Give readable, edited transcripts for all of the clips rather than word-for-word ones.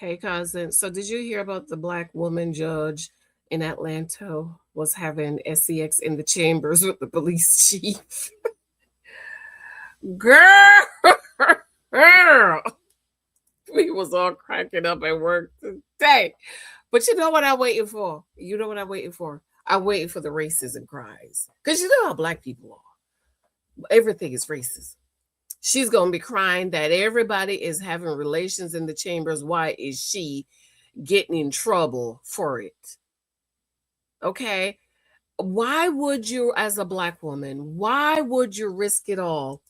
Hey, cousin. So, did you hear about the black woman judge in Atlanta was having SCX in the chambers with the police chief? Girl, girl, we was all cracking up at work today. But you know what I'm waiting for? You know what I'm waiting for? I'm waiting for the racism cries. Because you know how black people are. Everything is racist. She's going to be crying that everybody is having relations in the chambers. Why is she getting in trouble for it? Okay. Why would you, as a black woman, why would you risk it all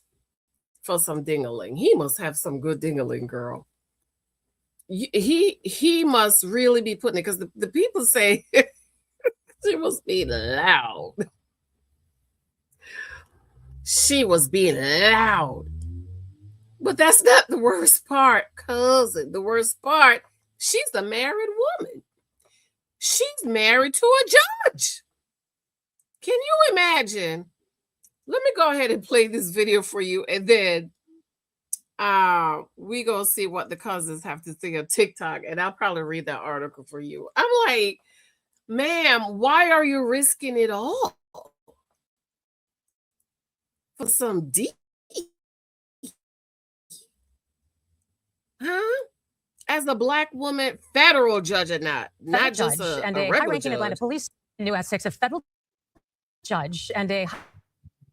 for some dingaling? He must have some good dingaling, girl. He must really be putting it, because the people say she was being loud. She was being loud. But that's not the worst part, cousin. The worst part, she's a married woman. She's married to a judge. Can you imagine? Let me go ahead and play this video for you, and then we gonna see what the cousins have to say on TikTok, and I'll probably read that article for you. I'm like, ma'am, why are you risking it all for some D? Huh? As a black woman, federal judge or not just judge a and a regular high-ranking judge. Atlanta police new S6, a federal judge and a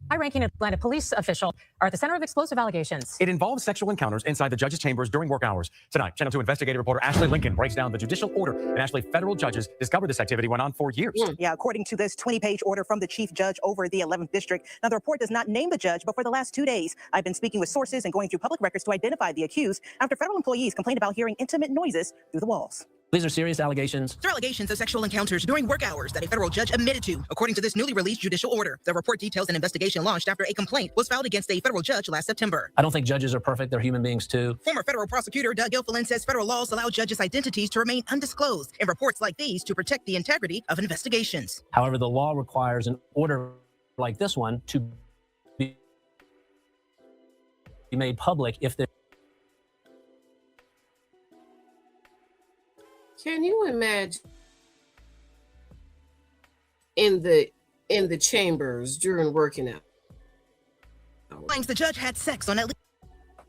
high-ranking Atlanta police official are at the center of explosive allegations. It involves sexual encounters inside the judge's chambers during work hours. Tonight, Channel 2 investigative reporter Ashley Lincoln breaks down the judicial order, and Ashley, federal judges discovered this activity went on for years. Yeah, according to this 20-page order from the chief judge over the 11th district. Now, the report does not name the judge, but for the last 2 days, I've been speaking with sources and going through public records to identify the accused after federal employees complained about hearing intimate noises through the walls. These are serious allegations. They're allegations of sexual encounters during work hours that a federal judge admitted to, according to this newly released judicial order. The report details an investigation launched after a complaint was filed against a federal judge last September. I don't think judges are perfect. They're human beings too. Former federal prosecutor Doug Gilfillan says federal laws allow judges' identities to remain undisclosed in reports like these to protect the integrity of investigations. However, the law requires an order like this one to be made public if there. Can you imagine in the chambers during working out? Claims the judge had sex on at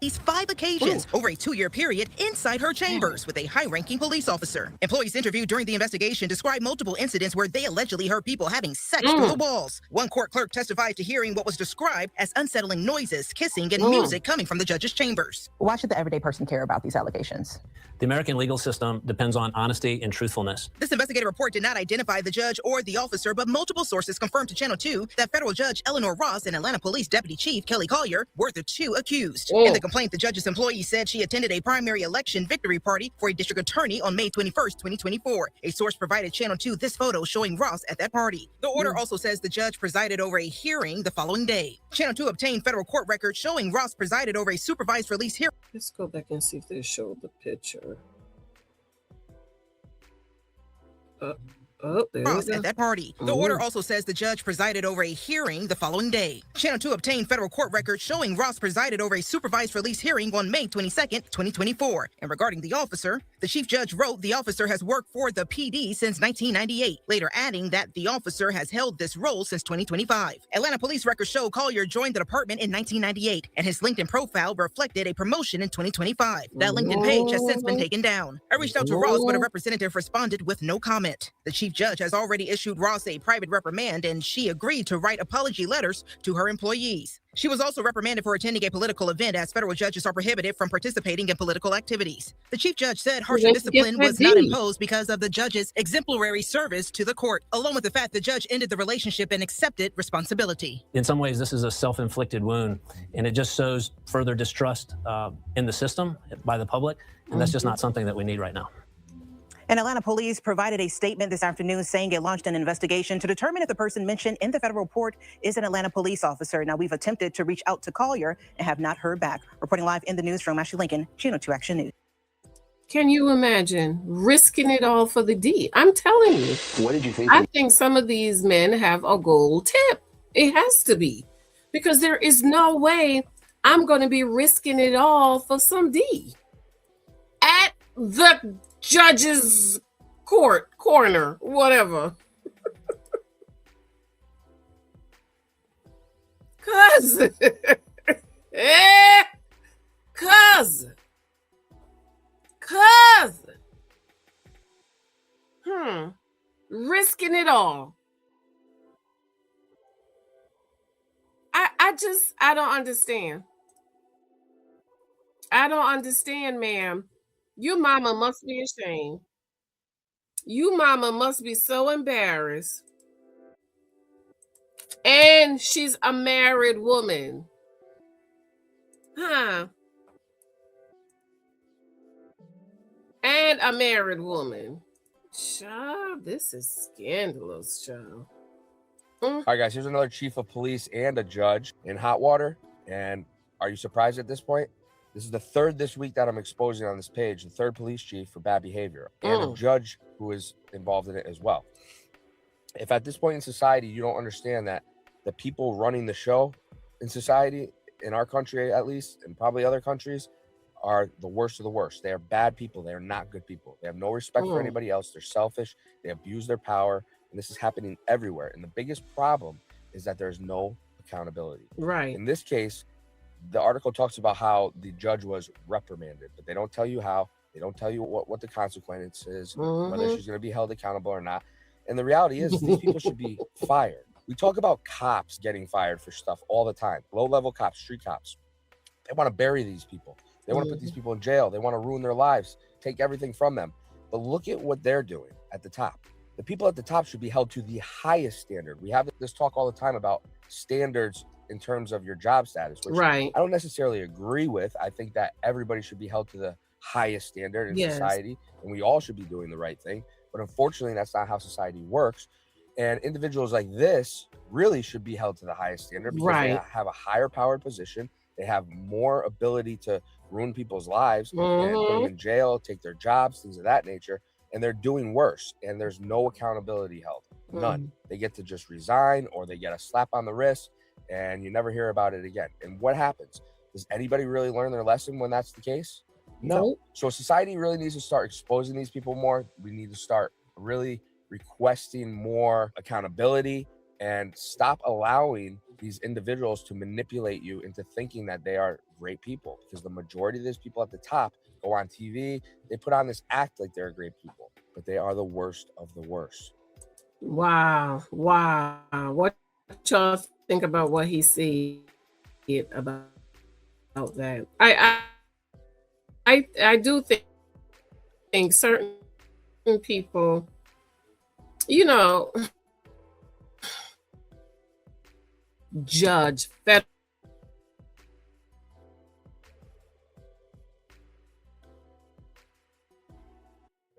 least 5 occasions over a 2-year period inside her chambers with a high-ranking police officer. Employees interviewed during the investigation described multiple incidents where they allegedly heard people having sex through the walls. One court clerk testified to hearing what was described as unsettling noises, kissing, and music coming from the judge's chambers. Why should the everyday person care about these allegations? The American legal system depends on honesty and truthfulness. This investigative report did not identify the judge or the officer, but multiple sources confirmed to Channel 2 that federal judge Eleanor Ross and Atlanta Police Deputy Chief Kelly Collier were the 2 accused. In the complaint, the judge's employee said she attended a primary election victory party for a district attorney on May 21st, 2024. A source provided Channel 2 this photo showing Ross at that party. The order also says the judge presided over a hearing the following day. Channel 2 obtained federal court records showing Ross presided over a supervised release hearing. Let's go back and see if they show the picture. Ross at that party. The order also says the judge presided over a hearing the following day. Channel 2 obtained federal court records showing Ross presided over a supervised release hearing on May 22nd, 2024. And regarding the officer, the chief judge wrote the officer has worked for the PD since 1998, later adding that the officer has held this role since 2025. Atlanta police records show Collier joined the department in 1998, and his LinkedIn profile reflected a promotion in 2025. That LinkedIn page has since been taken down. I reached out to Ross, but a representative responded with no comment. The chief judge has already issued Ross a private reprimand, and she agreed to write apology letters to her employees. She was also reprimanded for attending a political event, as federal judges are prohibited from participating in political activities. The chief judge said harsher discipline was not imposed because of the judge's exemplary service to the court, along with the fact the judge ended the relationship and accepted responsibility. In some ways, this is a self-inflicted wound, and it just shows further distrust in the system by the public, and that's just not something that we need right now. And Atlanta police provided a statement this afternoon saying it launched an investigation to determine if the person mentioned in the federal report is an Atlanta police officer. Now, we've attempted to reach out to Collier and have not heard back. Reporting live in the newsroom, Ashley Lincoln, Channel 2 Action News. Can you imagine risking it all for the D? I'm telling you. What did you think? I think some of these men have a gold tip. It has to be. Because there is no way I'm going to be risking it all for some D. At the judge's corner, whatever. Cousin. Cousin. Risking it all. I don't understand. I don't understand, ma'am. Your mama must be ashamed. You mama must be so embarrassed. And she's a married woman. Huh. And a married woman. Child, this is scandalous, child. All right, guys, here's another chief of police and a judge in hot water. And are you surprised at this point? This is the third this week that I'm exposing on this page, the third police chief for bad behavior and a judge who is involved in it as well. If at this point in society, you don't understand that the people running the show in society, in our country at least, and probably other countries, are the worst of the worst. They are bad people. They are not good people. They have no respect for anybody else. They're selfish. They abuse their power. And this is happening everywhere. And the biggest problem is that there's no accountability. Right. In this case, the article talks about how the judge was reprimanded, but they don't tell you how. They don't tell you what the consequence is, whether she's going to be held accountable or not. And the reality is these people should be fired. We talk about cops getting fired for stuff all the time. Low-level cops, street cops. They want to bury these people. They want to put these people in jail. They want to ruin their lives, take everything from them. But look at what they're doing at the top. The people at the top should be held to the highest standard. We have this talk all the time about standards in terms of your job status, which I don't necessarily agree with. I think that everybody should be held to the highest standard in society, and we all should be doing the right thing. But unfortunately, that's not how society works. And individuals like this really should be held to the highest standard because they have a higher powered position. They have more ability to ruin people's lives and put them in jail, take their jobs, things of that nature. And they're doing worse. And there's no accountability held. None. They get to just resign or they get a slap on the wrist and you never hear about it again. And what happens? Does anybody really learn their lesson when that's the case? No. So society really needs to start exposing these people more. We need to start really requesting more accountability and stop allowing these individuals to manipulate you into thinking that they are great people, because the majority of these people at the top go on TV, they put on this act like they're great people, but they are the worst of the worst. Wow. What y'all think about what he said about that? I do think certain people, you know, judge that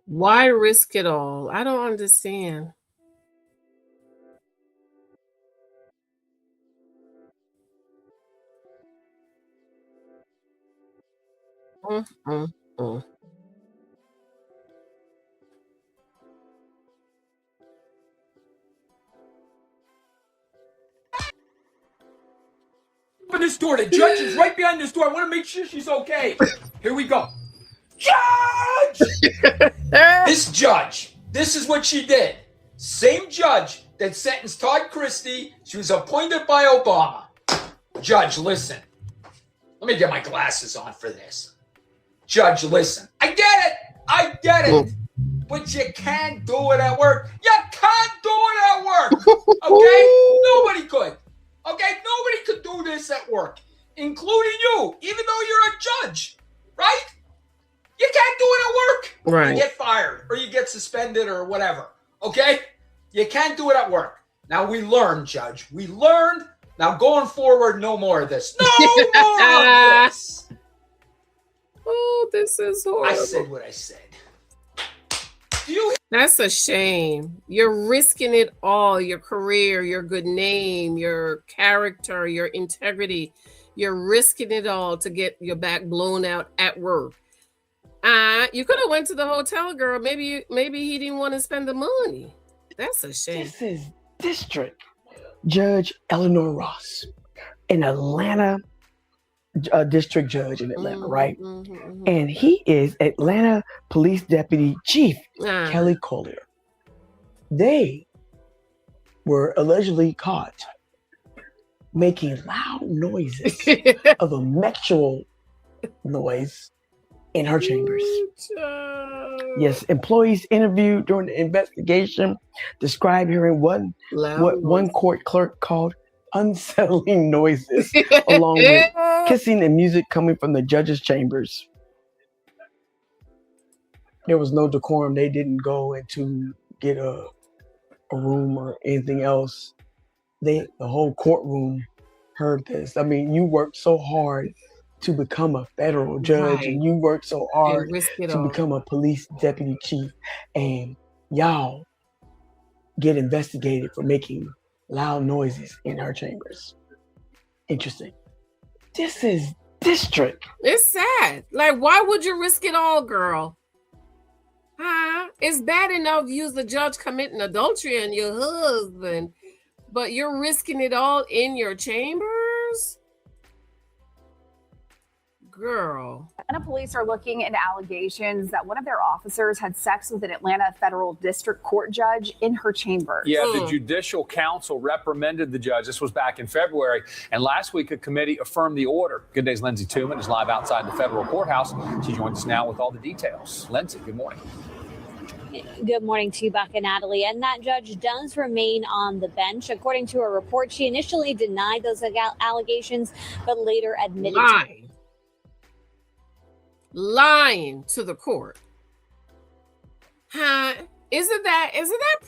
why risk it all? I don't understand. Open this door. The judge is right behind this door. I want to make sure she's okay. Here we go. Judge! This judge, this is what she did. Same judge that sentenced Todd Christie. She was appointed by Obama. Judge, listen. Let me get my glasses on for this. Judge, listen. I get it. But you can't do it at work. You can't do it at work. Okay? Nobody could. Okay? Nobody could do this at work, including you, even though you're a judge. Right? You can't do it at work. Right. You get fired or you get suspended or whatever. Okay? You can't do it at work. Now we learned, Judge. We learned. Now going forward, no more of this. No more of this. Oh, this is horrible. I said what I said. That's a shame. You're risking it all, your career, your good name, your character, your integrity. You're risking it all to get your back blown out at work. You could have went to the hotel, girl. Maybe he didn't want to spend the money. That's a shame. This is District Judge Eleanor Ross, an Atlanta district judge in Atlanta, right? And he is Atlanta Police Deputy Chief Kelly Collier. They were allegedly caught making loud noises of a metal noise in her chambers. Yes, employees interviewed during the investigation described hearing what one court clerk called unsettling noises, along with kissing and music coming from the judge's chambers. There was no decorum. They didn't go into get a room or anything else. The whole courtroom heard this. I mean, you worked so hard to become a federal judge, and you worked so hard to become a police deputy chief, and y'all get investigated for making loud noises in her chambers. Interesting. This is district. It's sad. Like, why would you risk it all, girl? Huh? It's bad enough you's the judge committing adultery on your husband, but you're risking it all in your chambers? Girl. Atlanta police are looking into allegations that one of their officers had sex with an Atlanta federal district court judge in her chambers. Yeah, the Judicial Council reprimanded the judge. This was back in February. And last week, a committee affirmed the order. Good Day's Lindsay Tooman is live outside the federal courthouse. She joins us now with all the details. Lindsay, good morning. Good morning to you, Buck and Natalie. And that judge does remain on the bench. According to a report, she initially denied those allegations, but later admitted lying to the court. Huh? Isn't that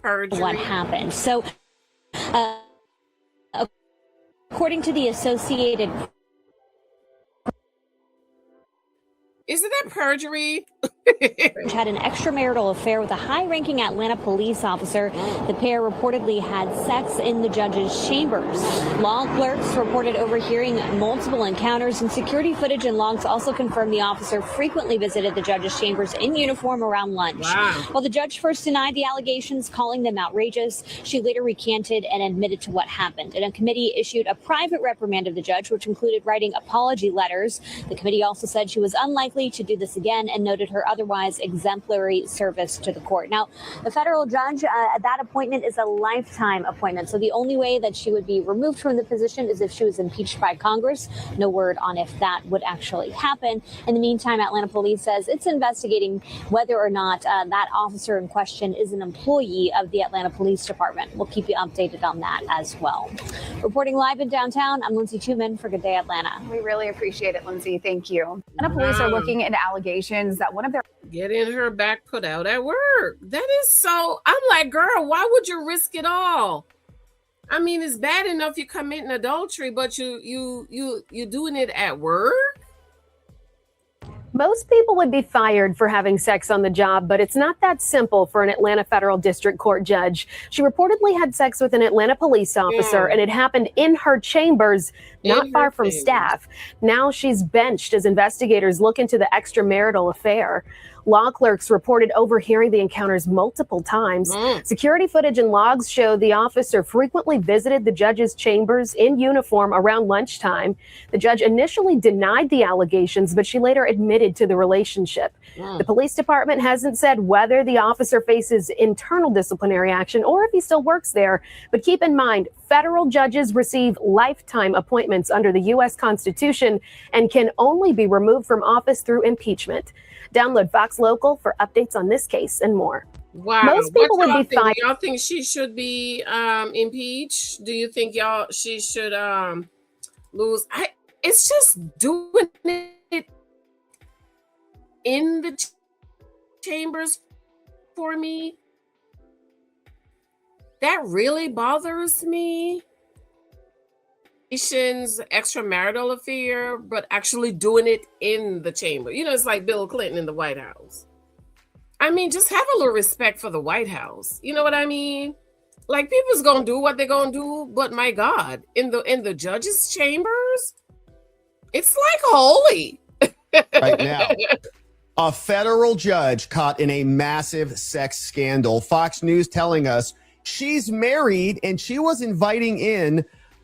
perjury? What happened? So, according to the Associated, isn't that perjury? had an extramarital affair with a high-ranking Atlanta police officer. The pair reportedly had sex in the judge's chambers. Law clerks reported overhearing multiple encounters, and security footage and logs also confirmed the officer frequently visited the judge's chambers in uniform around lunch. Wow. While the judge first denied the allegations, calling them outrageous, she later recanted and admitted to what happened. And a committee issued a private reprimand of the judge, which included writing apology letters. The committee also said she was unlikely to do this again and noted her otherwise exemplary service to the court. Now, the federal judge, that appointment is a lifetime appointment. So the only way that she would be removed from the position is if she was impeached by Congress. No word on if that would actually happen. In the meantime, Atlanta police says it's investigating whether or not that officer in question is an employee of the Atlanta Police Department. We'll keep you updated on that as well. Reporting live in downtown, I'm Lindsay Tooman for Good Day Atlanta. We really appreciate it, Lindsay. Thank you. Atlanta police are looking into allegations that one of their getting her back put out at work. That is so. I'm like, girl, why would you risk it all? I mean, it's bad enough you're committing adultery, but you doing it at work. Most people would be fired for having sex on the job, but it's not that simple for an Atlanta federal district court judge. She reportedly had sex with an Atlanta police officer, and it happened in her chambers, not far from staff. Now she's benched as investigators look into the extramarital affair. Law clerks reported overhearing the encounters multiple times. Security footage and logs show the officer frequently visited the judge's chambers in uniform around lunchtime. The judge initially denied the allegations, but she later admitted to the relationship. The police department hasn't said whether the officer faces internal disciplinary action or if he still works there. But keep in mind, federal judges receive lifetime appointments under the U.S. Constitution and can only be removed from office through impeachment. Download Fox Local for updates on this case and more. Wow. Most people would be fired. Y'all think she should be impeached? Do you think she should lose? It's just doing it in the chambers for me. That really bothers me. Extramarital affair, but actually doing it in the chamber. You know, it's like Bill Clinton in the White House. I mean, just have a little respect for the White House. You know what I mean? Like, people's gonna do what they're gonna do, but my God, in the judges' chambers, it's like holy. Right now, a federal judge caught in a massive sex scandal. Fox News telling us she's married and she was inviting in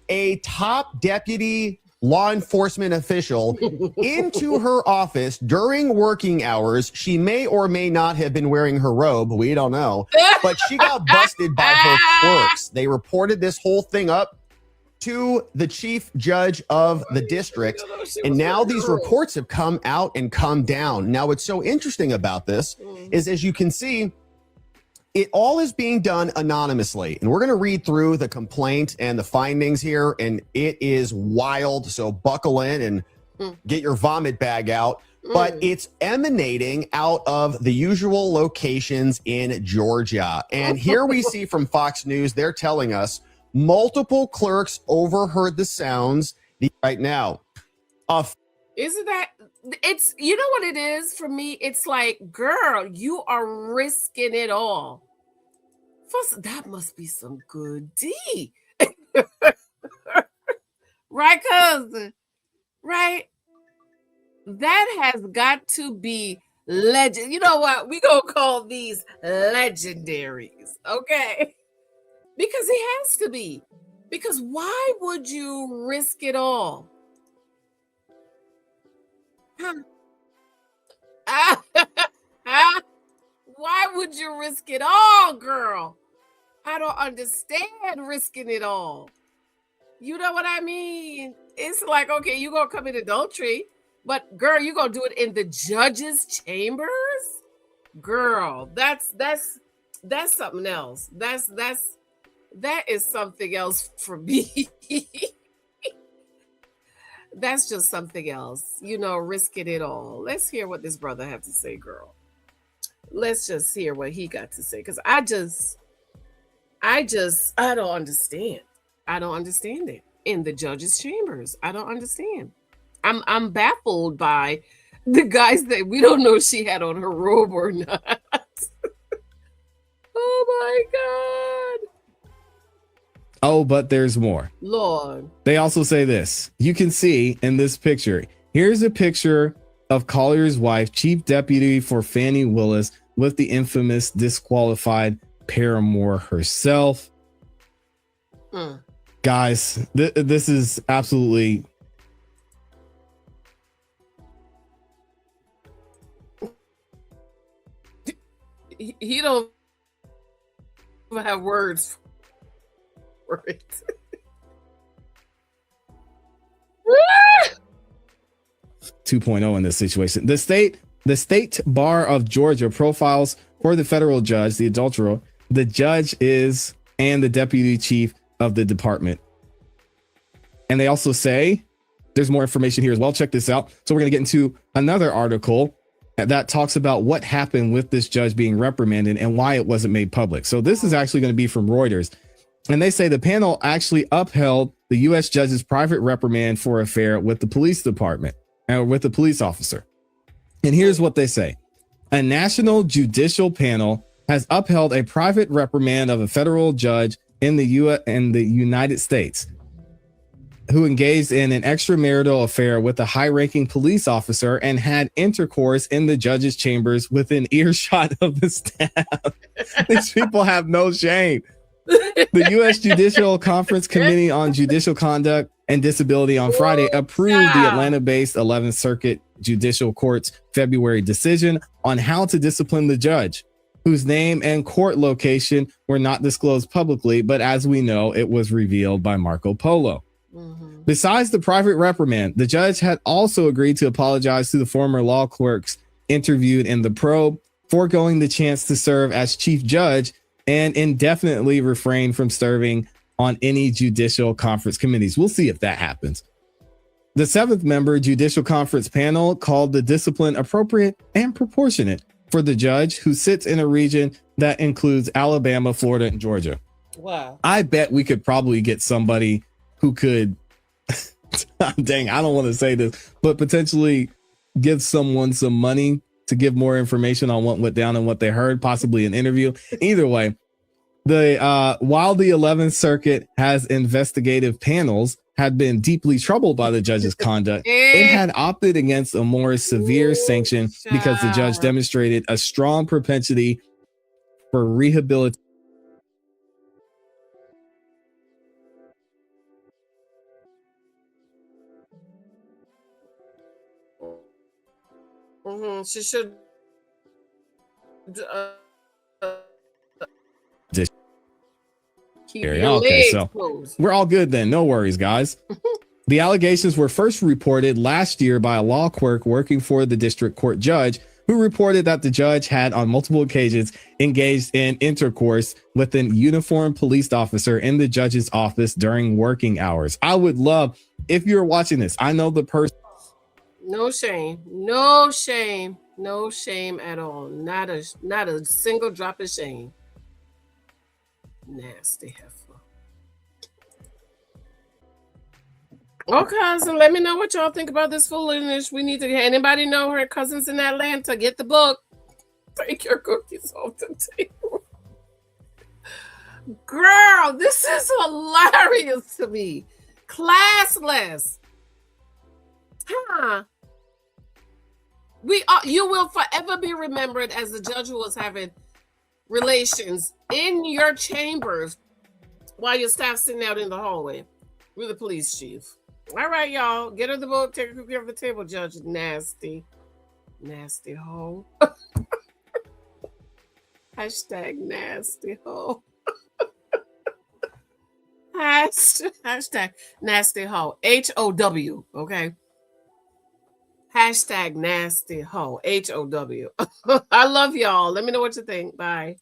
a top deputy law enforcement official into her office during working hours. She may or may not have been wearing her robe. We don't know. But she got busted by her clerks. They reported this whole thing up to the chief judge of the district. And now these reports have come out and come down. Now, what's so interesting about this is, as you can see, it all is being done anonymously. And we're going to read through the complaint and the findings here, and it is wild. So buckle in and get your vomit bag out. But it's emanating out of the usual locations in Georgia. And here we see from Fox News, they're telling us multiple clerks overheard the sounds right now. Isn't that, it's, you know what it is for me? It's like, girl, you are risking it all. First, that must be some good D. Right, cousin? Right? That has got to be legend. You know what? We gonna call these legendaries, okay? Because it has to be. Because why would you risk it all? Why would you risk it all, girl? I don't understand risking it all. You know what I mean? It's like, okay, you gonna commit adultery, but girl, you gonna do it in the judge's chambers? Girl, that's something else. That is something else for me. That's just something else, you know, risking it all. Let's hear what this brother have to say, girl. Let's just hear what he got to say, because I don't understand. I don't understand it. In the judge's chambers, I don't understand. I'm baffled by the guys that we don't know if she had on her robe or not. Oh my God. Oh, but there's more. Lord. They also say this. You can see in this picture. Here's a picture of Collier's wife, Chief Deputy for Fannie Willis, with the infamous disqualified paramour herself. Guys, this is absolutely... He don't have words for it. 2.0 in this situation. The state bar of Georgia profiles for the federal judge, the adulterer. The judge is and the deputy chief of the department. And they also say there's more information here as well. Check this out. So we're going to get into another article that talks about what happened with this judge being reprimanded and why it wasn't made public. So this is actually going to be from Reuters. And they say the panel actually upheld the U.S. judge's private reprimand for affair with the police department and with the police officer. And here's what they say. A national judicial panel has upheld a private reprimand of a federal judge in the United States who engaged in an extramarital affair with a high-ranking police officer and had intercourse in the judge's chambers within earshot of the staff. These people have no shame. The U.S. Judicial Conference Committee on Judicial Conduct and Disability on Friday approved the Atlanta-based 11th Circuit Judicial Court's February decision on how to discipline the judge, whose name and court location were not disclosed publicly, but as we know, it was revealed by Marco Polo. Besides the private reprimand, the judge had also agreed to apologize to the former law clerks interviewed in the probe, foregoing the chance to serve as chief judge and indefinitely refrain from serving on any judicial conference committees. We'll see if that happens. The 7th member judicial conference panel called the discipline appropriate and proportionate for the judge who sits in a region that includes Alabama, Florida, and Georgia. Wow. I bet we could probably get somebody who could, dang, I don't want to say this, but potentially give someone some money to give more information on what went down and what they heard, possibly an interview. Either way, while the 11th Circuit has investigative panels had been deeply troubled by the judge's conduct, it had opted against a more severe sanction because the judge demonstrated a strong propensity for rehabilitation. She should. Keep your Okay, legs so closed. we're all good then. No worries, guys. The allegations were first reported last year by a law clerk working for the district court judge, who reported that the judge had on multiple occasions engaged in intercourse with an uniformed police officer in the judge's office during working hours. I would love, if you're watching this, I know the person. No shame. No shame. No shame at all. Not a single drop of shame. Nasty heifer. Okay, so let me know what y'all think about this foolishness. We need to. Anybody know her cousins in Atlanta? Get the book. Take your cookies off the table. Girl, this is hilarious to me. Classless. Huh? You will forever be remembered as the judge who was having relations in your chambers while your staff sitting out in the hallway with the police chief. All right, y'all. Get her the book. Take a cookie off the table, Judge. Nasty. Nasty hoe. Hashtag nasty hoe. Hashtag nasty hoe. HOW. Okay. Hashtag nasty hoe. HOW. I love y'all. Let me know what you think. Bye.